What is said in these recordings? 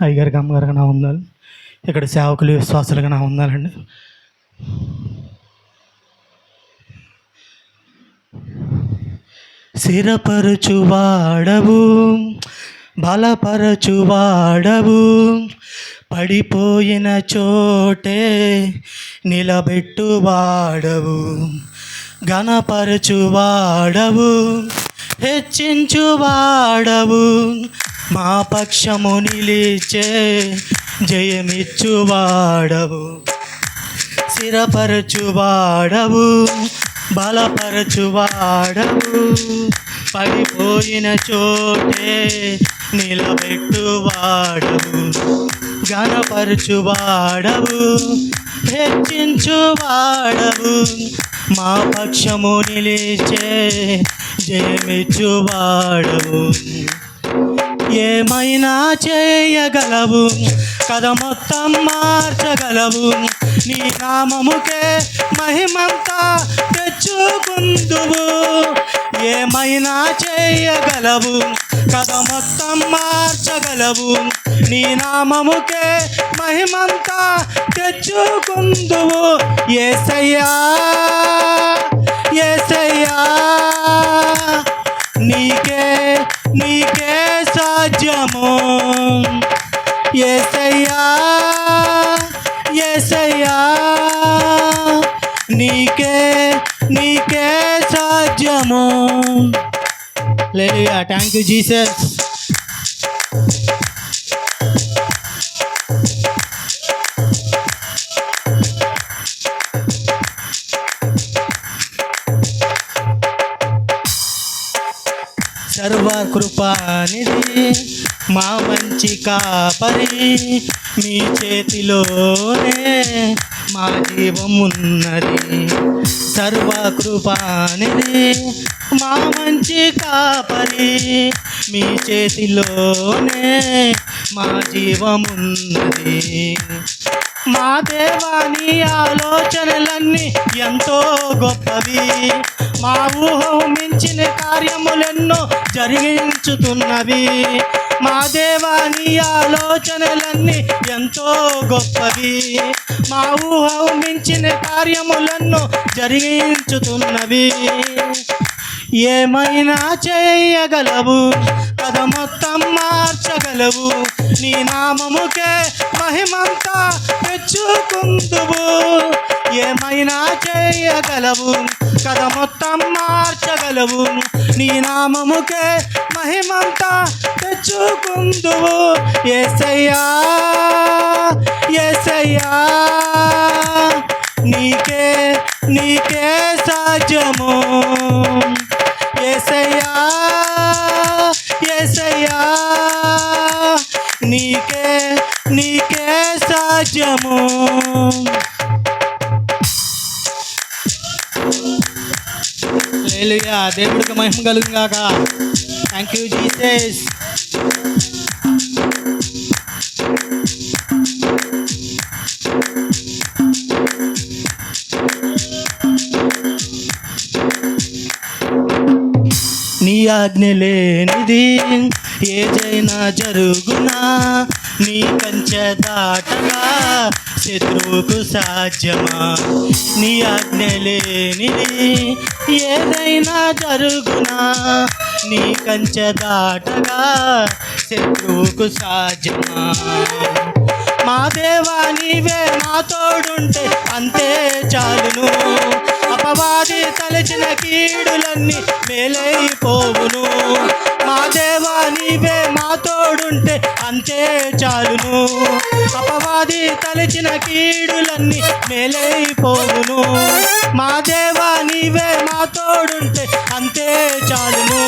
అయ్యగారికి అమ్మగారికి నా ఉండాలి, ఇక్కడ సేవకులు విశ్వాసాలుగా నా ఉండాలండి. స్థిరపరచువాడవు, బలపరచువాడవు, పడిపోయిన చోటే నిలబెట్టువాడవు, ఘనపరచువాడవు, హెచ్చించువాడవు, మా పక్షము నిలిచే జయమిచ్చువాడవు. స్థిరపరచువాడవు, బలపరచువాడవు, పడిపోయిన చోటే నిలబెట్టువాడవు, ఘనపరచువాడవు, హెచ్చించువాడవు, మా పక్షము నిలిచే జయమిచ్చువాడవు. ఏమైనా చేయగలవు, కథ మొత్తం మార్చగలవు, నీ నామముకే మహిమంతా తెచ్చుకుందువు. ఏమైనా చేయగలవు, కథ మొత్తం మార్చగలవు, నీ నామముకే మహిమంతా తెచ్చుకుందువు. యేసయ్యా యేసయ్యా, నీకే నీకే సాధ్యము. యేసయ్యా యేసయ్యా, నీకే నీకే సాధ్యము. హల్లెలూయా. Thank you Jesus. సర్వకృపానిధి, మా మంచి కాపరి, మీ చేతిలోనే మా జీవమున్నది. సర్వకృపానిధి, మా మంచి కాపరి, మీ చేతిలోనే మా జీవమున్నది. మా దేవాని ఆలోచనలన్నీ ఎంతో గొప్పవి, మా ఊహం మించిన కార్యములెన్నో జరిగించుతున్నవి. మా దేవాని ఆలోచనలన్నీ ఎంతో గొప్పవి, మా ఊహం మించిన కార్యములెన్నో జరిగించుతున్నవి. ఏమైనా చేయగలవు, కథ మొత్తం మార్చగలవు, నీ నామముకే మహిమంతా తెచ్చుకుందువు. ఏమైనా చేయగలవు, కథ మొత్తం మార్చగలవు, నీ నామముకే మహిమంతా తెచ్చుకుందువు. యేసయ్యా యేసయ్యా, నీకే నీకే సాధ్యము. యేసయ్యా యేసయ్యా, నీకే నీకే సాధ్యము. హల్లెలూయా. దేవుడికి మహిమ కలుగును గాక. Thank you Jesus. నీ ఆజ్ఞ లేనిది ఏదైనా జరుగునా, నీ కంచె దాటగా శత్రువుకు సాధ్యమా. నీ ఆజ్ఞ లేనిది ఏదైనా జరుగునా, నీ కంచె దాటగా శత్రువుకు సాధ్యమా. మా దేవా నీవే మా తోడుంటే అంతే చాలును, అపవాది తలచిన కీడులన్నీ మేలైపోవును. మా దేవా నీవే మా తోడుంటే అంతే చాలును, అపవాది తలచిన కీడులన్నీ మేలైపోవును. మా దేవా నీవే మా తోడుంటే అంతే చాలును,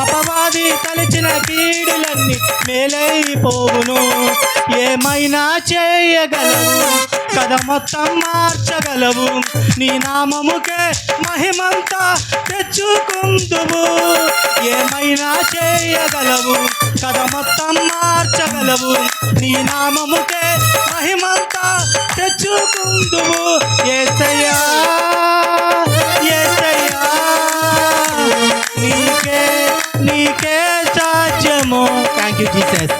అపవాది తలచిన కీడులన్నీ మేలైపోవును. ఏమైనా చేయగలవు, కథ మొత్తం మార్చగలవు, నీ నామముకే మహిమంతా తెచ్చుకుందువు. ఏమైనా చేయగలవు, కథ మొత్తం మార్చగలవు, నీ నామముకే మహిమంతా తెచ్చుకుందువు. యేసయ్యా యేసయ్యా, నీకే నీకే సాధ్యము. Thank you Jesus.